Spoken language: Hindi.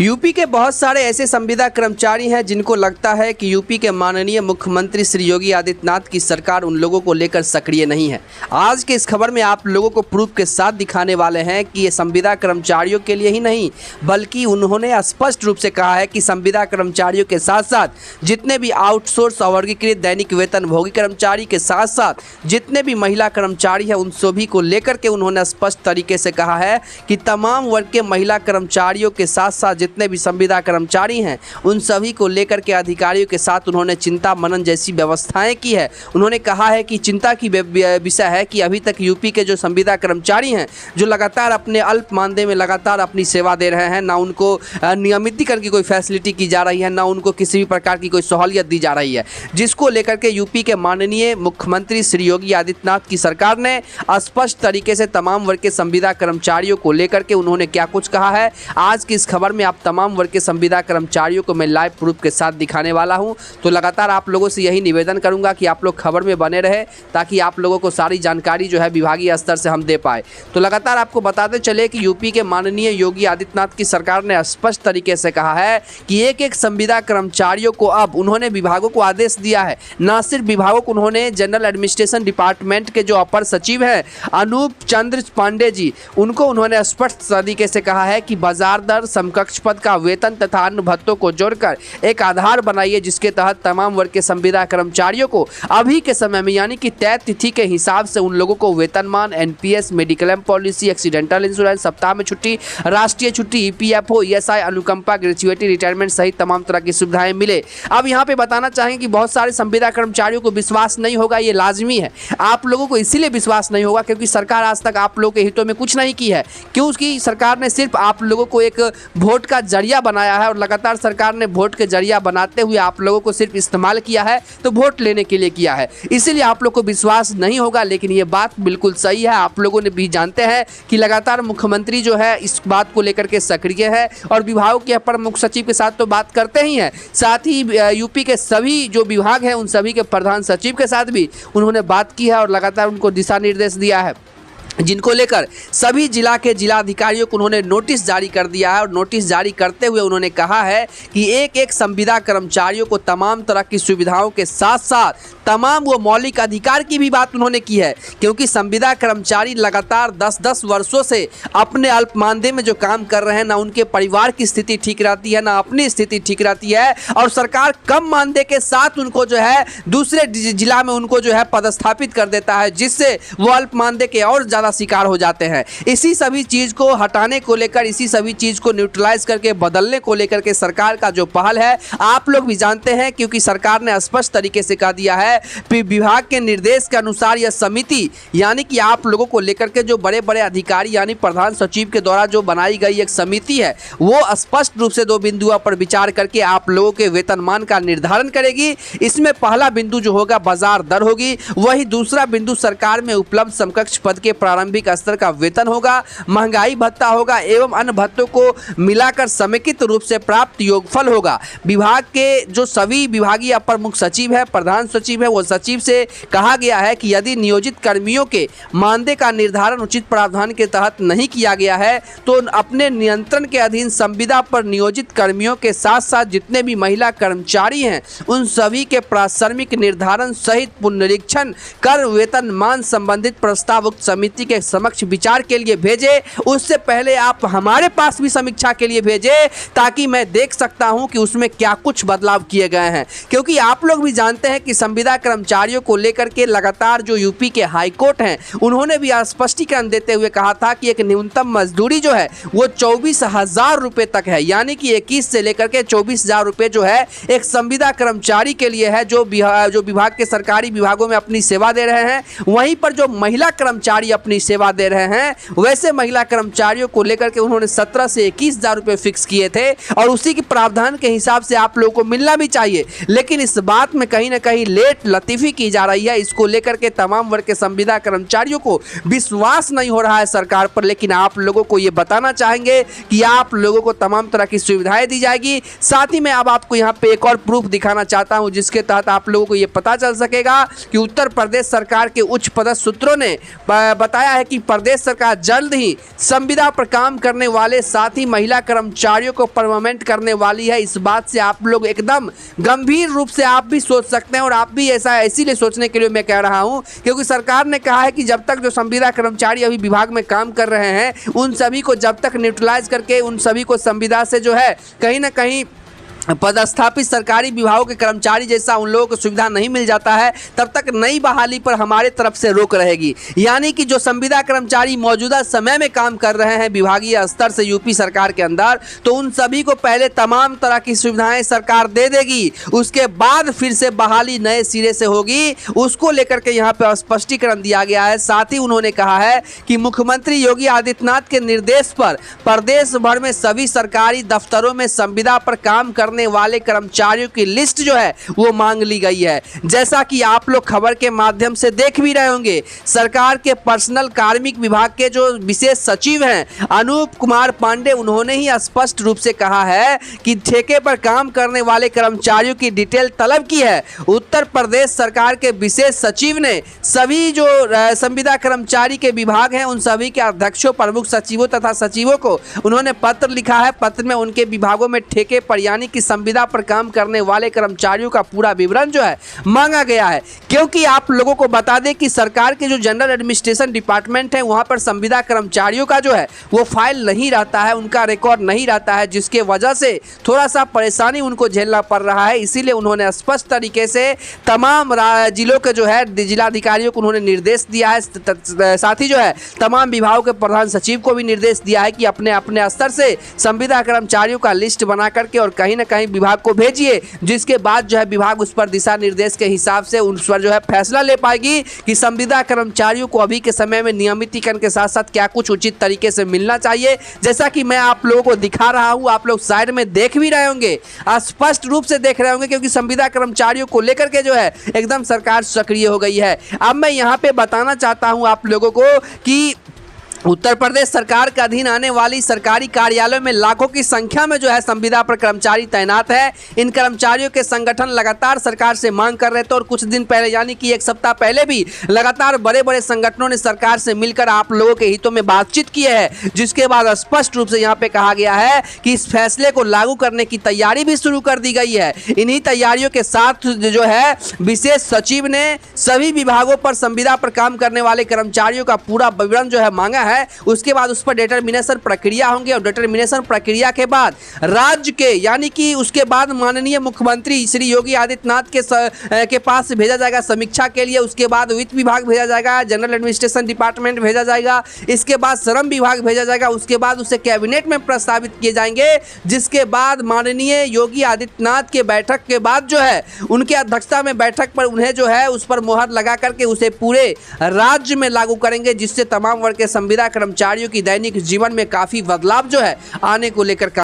यूपी के बहुत सारे ऐसे संविदा कर्मचारी हैं जिनको लगता है कि यूपी के माननीय मुख्यमंत्री श्री योगी आदित्यनाथ की सरकार उन लोगों को लेकर सक्रिय नहीं है। आज के इस खबर में आप लोगों को प्रूफ के साथ दिखाने वाले हैं कि ये संविदा कर्मचारियों के लिए ही नहीं बल्कि उन्होंने स्पष्ट रूप से कहा है कि संविदा कर्मचारियों के साथ साथ जितने भी आउटसोर्स अवर्गीकृत दैनिक वेतनभोगी कर्मचारी के साथ साथ जितने भी महिला कर्मचारी हैं उन सभी को लेकर के उन्होंने स्पष्ट तरीके से कहा है कि तमाम वर्ग के महिला कर्मचारियों के साथ साथ जितने भी संविदा कर्मचारी हैं उन सभी को लेकर के अधिकारियों के साथ उन्होंने चिंता मनन जैसी व्यवस्थाएं की है। उन्होंने कहा है कि चिंता की विषय है कि अभी तक यूपी के जो संविदा कर्मचारी हैं जो लगातार अपने अल्प मानदेय में लगातार अपनी सेवा दे रहे हैं, ना उनको नियमितीकरण की कोई फैसिलिटी की जा रही है, ना उनको किसी भी प्रकार की कोई सहूलियत दी जा रही है, जिसको लेकर के यूपी के माननीय मुख्यमंत्री श्री योगी आदित्यनाथ की सरकार ने स्पष्ट तरीके से तमाम वर्ग के संविदा कर्मचारियों को लेकर के उन्होंने क्या कुछ कहा है। आज की इस खबर में आप तमाम वर्ग के संविदा कर्मचारियों को मैं लाइव प्रूफ के साथ दिखाने वाला हूं। तो लगातार आप लोगों से यही निवेदन करूंगा कि आप लोग खबर में बने रहे ताकि आप लोगों को सारी जानकारी जो है विभागीय स्तर से हम दे पाए। तो लगातार आपको बताते चले कि यूपी के माननीय योगी आदित्यनाथ की सरकार ने स्पष्ट तरीके से कहा है कि एक एक संविदा कर्मचारियों को अब उन्होंने विभागों को आदेश दिया है। न सिर्फ विभागों को उन्होंने जनरल एडमिनिस्ट्रेशन डिपार्टमेंट के जो अपर सचिव हैं अनूप चंद्र पांडे जी, उनको उन्होंने स्पष्ट तरीके से कहा है कि बाजार दर, समकक्ष पद का वेतन तथा अन्य भत्तों को जोड़कर एक आधार बनाइए जिसके तहत तमाम वर्ग के संविदा कर्मचारियों को अभी के समय में यानी कि तय तिथि के हिसाब से उन लोगों को वेतनमान, NPS, mediclaim policy, accidental insurance, सप्ताह में छुट्टी, राष्ट्रीय छुट्टी, ईपीएफओ, ईएसआई, अनुकंपा, ग्रेच्युइटी, रिटायरमेंट सहित तमाम तरह की सुविधाएं मिले। अब यहाँ पे बताना चाहेंगे कि बहुत सारे संविदा कर्मचारियों को विश्वास नहीं होगा, ये लाजमी है। आप लोगों को इसीलिए विश्वास नहीं होगा क्योंकि सरकार आज तक आप लोगों के हितों में कुछ नहीं की है। क्योंकि सरकार ने सिर्फ आप लोगों को एक वोट का जरिया बनाया है और लगातार सरकार ने वोट के जरिया बनाते हुए आप लोगों को सिर्फ इस्तेमाल किया है, तो वोट लेने के लिए किया है, इसीलिए आप लोग को विश्वास नहीं होगा। लेकिन ये बात बिल्कुल सही है, आप लोगों ने भी जानते हैं कि लगातार मुख्यमंत्री जो है इस बात को लेकर के सक्रिय है और विभागों के अपर मुख्य सचिव के साथ तो बात करते ही हैं, साथ ही यूपी के सभी जो विभाग हैं उन सभी के प्रधान सचिव के साथ भी उन्होंने बात की है और लगातार उनको दिशा निर्देश दिया है, जिनको लेकर सभी जिला के जिलाधिकारियों को उन्होंने नोटिस जारी कर दिया है। और नोटिस जारी करते हुए उन्होंने कहा है कि एक एक संविदा कर्मचारियों को तमाम तरह की सुविधाओं के साथ साथ तमाम वो मौलिक अधिकार की भी बात उन्होंने की है, क्योंकि संविदा कर्मचारी लगातार 10-10 वर्षों से अपने अल्प मानदेय में जो काम कर रहे हैं, ना उनके परिवार की स्थिति ठीक रहती है, ना अपनी स्थिति ठीक रहती है और सरकार कम मानदेय के साथ उनको जो है दूसरे जिला में उनको जो है पदस्थापित कर देता है, जिससे वो अल्प मानदेय के और ज़्यादा शिकार हो जाते हैं। इसी सभी चीज को हटाने को लेकर, इसी सभी चीज को न्यूट्रलाइज करके बदलने को लेकर के सरकार का जो पहल है आप लोग भी जानते हैं, क्योंकि सरकार ने स्पष्ट तरीके से कह दिया है विभाग के निर्देश के अनुसार यह समिति यानी कि आप लोगों को लेकर के जो बड़े बड़े अधिकारी यानी प्रधान सचिव के द्वारा जो बनाई गई एक समिति है वो स्पष्ट रूप से 2 बिंदुओं पर विचार करके आप लोगों के वेतनमान का निर्धारण करेगी। इसमें पहला बिंदु जो होगा बाजार दर होगी, वही दूसरा बिंदु सरकार में उपलब्ध समकक्ष पद के प्रारंभिक स्तर का वेतन होगा, महंगाई भत्ता होगा एवं अन्य भत्तों को मिलाकर समेकित रूप से प्राप्त योगफल होगा। विभाग के जो सभी विभागीय अपर मुख्य सचिव है, प्रधान सचिव है, वो सचिव से कहा गया है कि यदि नियोजित कर्मियों के मानदेय का निर्धारण उचित प्रावधान के तहत नहीं किया गया है तो अपने नियंत्रण के अधीन संविदा पर नियोजित कर्मियों के साथ साथ जितने भी महिला कर्मचारी हैं उन सभी के प्राथमिक निर्धारण सहित पुनरीक्षण कर वेतनमान संबंधित प्रस्ताव उक्त समिति के समक्ष विचार के लिए भेजे। उससे पहले आप हमारे पास भी समीक्षा के लिए भेजे ताकि मैं देख सकता हूं कि उसमें क्या कुछ बदलाव किए गए हैं, क्योंकि आप लोग भी जानते हैं कि संविदा कर्मचारियों को लेकर के लगातार जो यूपी के हाई कोर्ट हैं उन्होंने भी स्पष्टीकरण देते हुए कहा था कि एक न्यूनतम मजदूरी जो है वो 24,000 रुपए तक है, यानी कि 21 से लेकर के 24,000 रुपए जो है एक संविदा कर्मचारी के लिए है जो विभाग के सरकारी विभागों में अपनी सेवा दे रहे हैं। वहीं पर जो महिला कर्मचारी अपनी सेवा दे रहे हैं वैसे महिला कर्मचारियों को लेकर के उन्होंने 17 से 21,000 रुपए फिक्स किए थे और उसी के प्रावधान के हिसाब से आप लोगों को मिलना भी चाहिए। लेकिन इस बात में कहीं ना कहीं लेट लतीफी की जा रही है, इसको लेकर के तमाम वर्ग के संविदा कर्मचारियों को विश्वास नहीं हो रहा है सरकार पर। लेकिन आप लोगों को ये बताना चाहेंगे कि आप लोगों को तमाम तरह की सुविधाएं दी जाएगी। साथ ही मैं अब आपको यहाँ पे एक और प्रूफ दिखाना चाहता हूँ जिसके तहत आप लोगों को ये पता चल सकेगा कि उत्तर प्रदेश सरकार के उच्च पदस्थ सूत्रों ने बता बताया है कि प्रदेश सरकार जल्द ही संविदा पर काम करने वाले साथ ही महिला कर्मचारियों को परमानेंट करने वाली है। इस बात से आप लोग एकदम गंभीर रूप से आप भी सोच सकते हैं, और आप भी ऐसा इसीलिए सोचने के लिए मैं कह रहा हूं क्योंकि सरकार ने कहा है कि जब तक जो संविदा कर्मचारी अभी विभाग में काम कर रहे हैं उन सभी को जब तक न्यूट्रलाइज करके उन सभी को संविदा से जो है कहीं ना कहीं पदस्थापित सरकारी विभागों के कर्मचारी जैसा उन लोगों को सुविधा नहीं मिल जाता है, तब तक नई बहाली पर हमारे तरफ से रोक रहेगी। यानी कि जो संविदा कर्मचारी मौजूदा समय में काम कर रहे हैं विभागीय स्तर से यूपी सरकार के अंदर, तो उन सभी को पहले तमाम तरह की सुविधाएं सरकार दे देगी, उसके बाद फिर से बहाली नए सिरे से होगी। उसको लेकर के यहाँ पे स्पष्टीकरण दिया गया है। साथ ही उन्होंने कहा है कि मुख्यमंत्री योगी आदित्यनाथ के निर्देश पर प्रदेश भर में सभी सरकारी दफ्तरों में संविदा पर काम करने वाले कर्मचारियों की लिस्ट जो है वो मांग ली गई है। जैसा कि आप लोग खबर के माध्यम से देख भी रहे होंगे, सरकार के पर्सनल कार्मिक विभाग के जो विशेष सचिव हैं अनूप कुमार पांडे, उन्होंने ही स्पष्ट रूप से कहा है कि ठेके पर काम करने वाले कर्मचारियों की डिटेल तलब की है। उत्तर प्रदेश सरकार के विशेष सचिव ने सभी जो संविदा कर्मचारी के विभाग हैं उन सभी के अध्यक्षों, प्रमुख सचिवों तथा सचिवों को उन्होंने पत्र लिखा है। पत्र में उनके विभागों में ठेके पर यानी कि संविदा पर काम करने वाले कर्मचारियों का पूरा विवरण जो है मांगा गया है। क्योंकि आप लोगों को बता दें कि सरकार के जो जनरल एडमिनिस्ट्रेशन डिपार्टमेंट है वहां पर संविदा कर्मचारियों का जो है वो फाइल नहीं रहता है, उनका रिकॉर्ड नहीं रहता है, जिसके वजह से थोड़ा सा परेशानी उनको झेलना पड़ रहा है। इसीलिए उन्होंने स्पष्ट तरीके से तमाम जिलों के जो है जिलाधिकारियों को उन्होंने निर्देश दिया है। साथ ही जो है तमाम विभागों के प्रधान सचिव को भी निर्देश दिया है कि अपने अपने स्तर से संविदा कर्मचारियों का लिस्ट बना करके और कहीं ना कहीं विभाग को भेजिए, जिसके बाद जो है विभाग उस पर दिशा निर्देश के हिसाब से उस पर जो है फैसला ले पाएगी कि संविदा कर्मचारियों को अभी के समय में नियमितीकरण के साथ साथ क्या कुछ उचित तरीके से मिलना चाहिए। जैसा कि मैं आप लोगों को दिखा रहा हूं, आप लोग साइड में देख भी रहे होंगे, स्पष्ट रूप से देख रहे होंगे, क्योंकि संविदा कर्मचारियों को लेकर के जो है एकदम सरकार सक्रिय हो गई है। अब मैं यहाँ पे बताना चाहता हूँ आप लोगों को कि उत्तर प्रदेश सरकार के अधीन आने वाली सरकारी कार्यालयों में लाखों की संख्या में जो है संविदा पर कर्मचारी तैनात है। इन कर्मचारियों के संगठन लगातार सरकार से मांग कर रहे थे और कुछ दिन पहले यानी कि एक सप्ताह पहले भी लगातार बड़े बड़े संगठनों ने सरकार से मिलकर आप लोगों के हितों में बातचीत की है, जिसके बाद स्पष्ट रूप से यहाँ पे कहा गया है कि इस फैसले को लागू करने की तैयारी भी शुरू कर दी गई है। इन्हीं तैयारियों के साथ जो है विशेष सचिव ने सभी विभागों पर संविदा पर काम करने वाले कर्मचारियों का पूरा विवरण जो है मांगा है। उसके बाद उस पर डिटर्मिनेशन प्रक्रिया होंगे और डिटर्मिनेशन प्रक्रिया के बाद राज्य के यानी कि उसके बाद माननीय मुख्यमंत्री श्री योगी आदित्यनाथ के पास भेजा जाएगा समीक्षा के लिए। उसके बाद वित्त विभाग भेजा जाएगा, जनरल एडमिनिस्ट्रेशन डिपार्टमेंट भेजा जाएगा, इसके बाद श्रम विभाग भेजा जाएगा, उसके बाद उसे कैबिनेट में प्रस्तावित किए जाएंगे, जिसके बाद माननीय योगी आदित्यनाथ के बैठक के बाद जो है उनके अध्यक्षता में बैठक पर उन्हें जो है उस पर मोहर लगा करके उसे पूरे राज्य में लागू करेंगे, जिससे तमाम वर्ग के संविदा कर्मचारियों की दैनिक जीवन में काफी बदलाव जो है आने को लेकर